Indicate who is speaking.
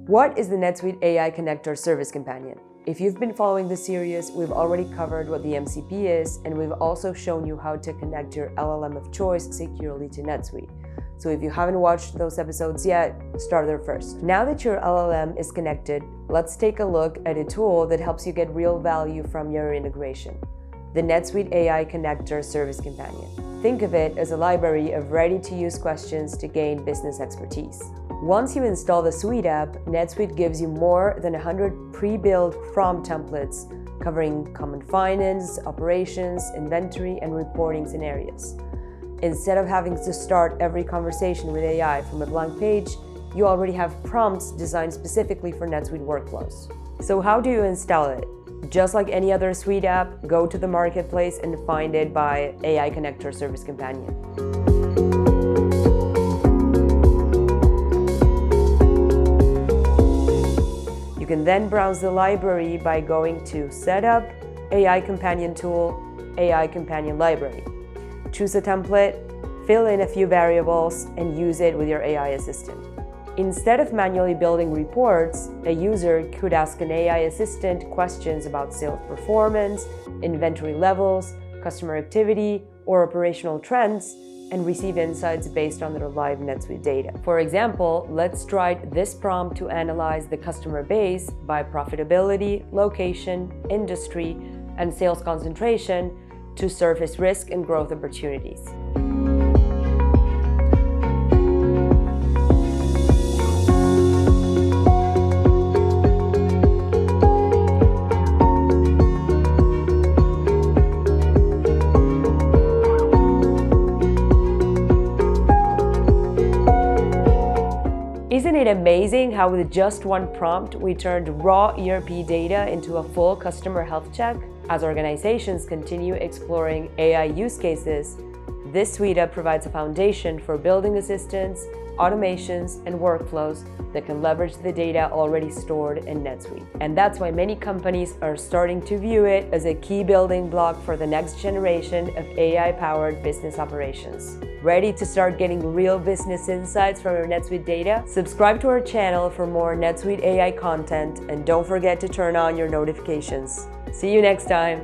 Speaker 1: What is the NetSuite AI Connector Service Companion? If you've been following this series, we've already covered what the MCP is, and we've also shown you how to connect your LLM of choice securely to NetSuite. So if you haven't watched those episodes yet, start there first. Now that your LLM is connected, let's take a look at a tool that helps you get real value from your integration: the NetSuite AI Connector Service Companion. Think of it as a library of ready-to-use questions to gain business expertise. Once you install the SuiteApp, NetSuite gives you more than 100 pre-built prompt templates covering common finance, operations, inventory, and reporting scenarios. Instead of having to start every conversation with AI from a blank page, you already have prompts designed specifically for NetSuite workflows. So how do you install it? Just like any other SuiteApp, go to the marketplace and find it by AI Connector Service Companion. You can then browse the library by going to Setup, AI Companion Tool, AI Companion Library. Choose a template, fill in a few variables, and use it with your AI assistant. Instead of manually building reports, a user could ask an AI assistant questions about sales performance, inventory levels, customer activity, or operational trends, and receive insights based on their live NetSuite data. For example, let's write this prompt to analyze the customer base by profitability, location, industry, and sales concentration to surface risk and growth opportunities. Isn't it amazing how with just one prompt, we turned raw ERP data into a full customer health check? As organizations continue exploring AI use cases, this SuiteApp provides a foundation for building assistants, automations, and workflows that can leverage the data already stored in NetSuite. And that's why many companies are starting to view it as a key building block for the next generation of AI-powered business operations. Ready to start getting real business insights from your NetSuite data? Subscribe to our channel for more NetSuite AI content, and don't forget to turn on your notifications. See you next time.